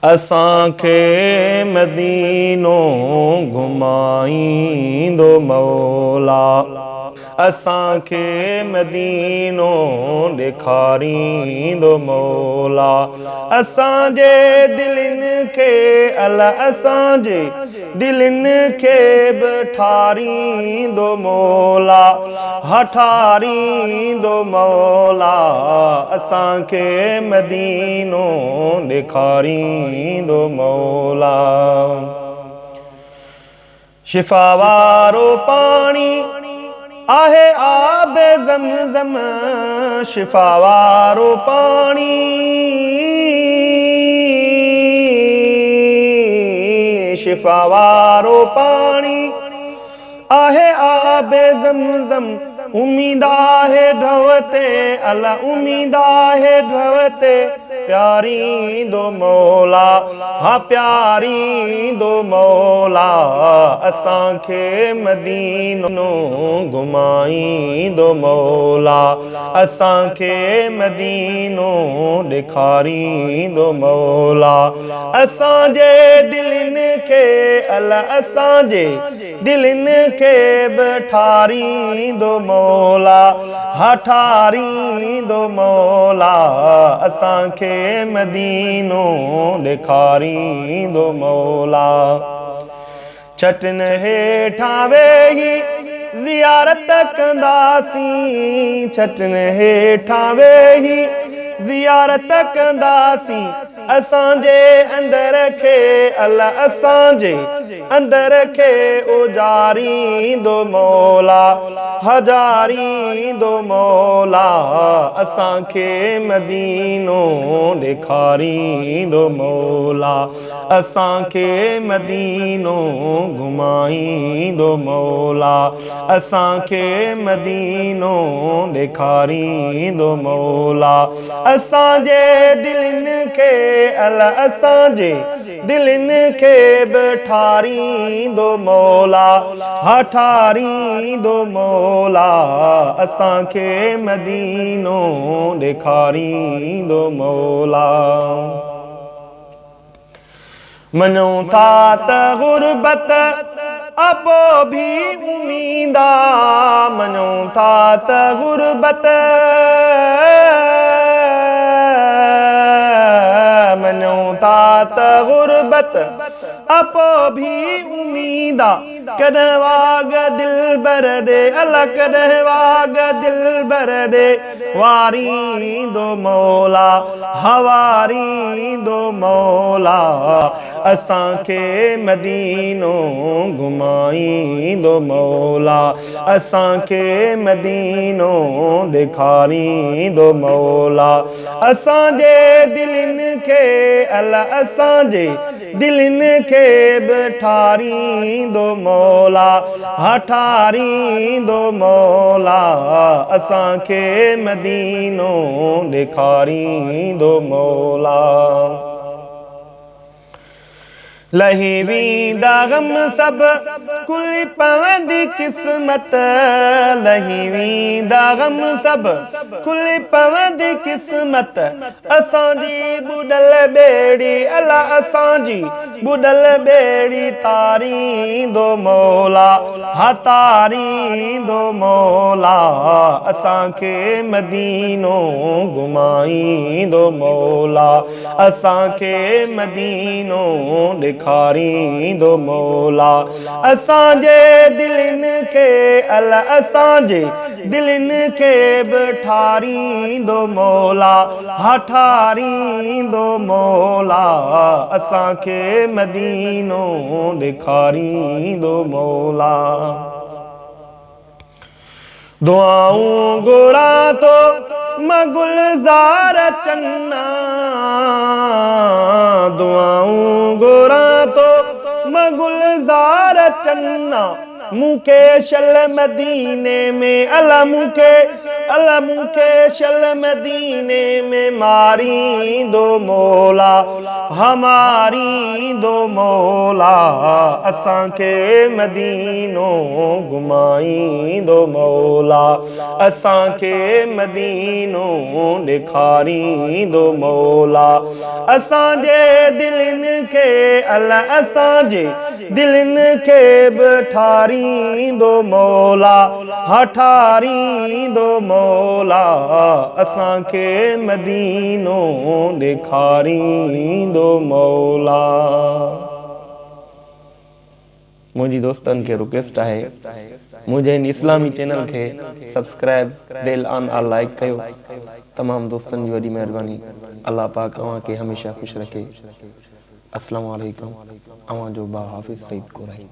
असांखे मदीनो घुमाईंदो मौला, असांखे मदीनो ॾेखारींदो मौला। असांजे दिलनि खे अला असांजे दिलनि खे बि ठारींदो मौला, ठारींदो मौला। असांखे मदीनो ॾेखारींदो मौला। शिफा वारो पाणी आहे आबे ज़मज़म, शिफा वारो पाणी, शिफा वारो पाणी आहे आबे ज़मज़म। उम्मीद आहे ढवते अला उम्मीद आहे ढवते, प्यारींदो मौला, प्यारींदो मौला। असांखे मदीनो घुमाईंदो मौला, असांखे मदीनो ॾेखारींदो मौला। असांजे दिलनि खे अला असांजे दिलनि खे बि ठारींदो मौला, ठारींदो मौला। असांखे मदीनो ॾेखारींदो मौला। चटन हेठां वेही ज़ियारत कंदासीं, चटन हेठां वेही ज़ियारत कंदासीं। असांजे अंदर खे अला असांजे अंदर खे उजारींदो मौला, हजारींदो मौला। असांखे मदीनो ॾेखारींदो मौला, असांखे मदीनो घुमाईंदो मौला, असांखे मदीनो ॾेखारींदो मौला। असांजे दिलनि खे अला असांजे दिलनि खे बि ठारींदो मौला, ठारींदो मौला। असांखे मदीनो ॾेखारींदो मौला। मञूं था त गुरबत अबो भी उम्मीदा, मञूं था त गुरबत, मञूं था त गुरबत अबो भी उम्मीदा। कॾहिं वाग दिलबर ॾे अला कॾहिं वाग दिलबर ॾे, वारींदो मौला, वारींदो मौला। असांखे मदीनो घुमाईंदो मौला, असांखे मदीनो ॾेखारींदो मौला। असांजे दिलनि खे अला असांजे दिलनि खे बि ठारींदो मौला, ठारींदो मौला। असांखे मदीनो ॾेखारींदो मौला। लही वेंदा गम सब खुली पवंदी क़िस्मत, लही वेंदा गम सब खुली पवंदी क़िस्मत। असांजी बुॾल ॿेड़ी अला असांजी बुॾल ॿेड़ी तारींदो मौला, तारींदो मौला। असांखे मदीनो घुमाईंदो मौला, असांखे मदीनो ॾेखारींदो मौला। असांजे दिलनि खे अला असांजे दिलनि खे बि ठारींदो मौला, ठारींदो मौला। असांखे मदीनो ॾेखारींदो मौला। दुआऊं घुरां थो मां गुलज़ार चन्ना, दुआऊं घुरां थो मां गुलज़ार चन्ना। मूंखे शल मदीने में अला मूंखे अल्लाह मुखे शल मदीने में मारी दो मौला, हमारी दो मौला, असां के मदीनो घुमाई दो मौला, असां के मदीनो दिखारी दो मौला, असां जे दिलन के अल्लाह असां जे दिलन के बठारी दो मौला, हठारी दो मौला, असां के मदीनो दिखारी दो मौला। मुझी दोस्तन के रिक्वेस्ट है मुझे इस्लामी चैनल के सब्सक्राइब बेल ऑन और लाइक कयो। तमाम दोस्तन की वडी मेहरबानी। अल्लाह पाक अवां के हमेशा खुश रखे। अस्सलाम वालेकुम। अवां जो बा हाफिज सईद को रही।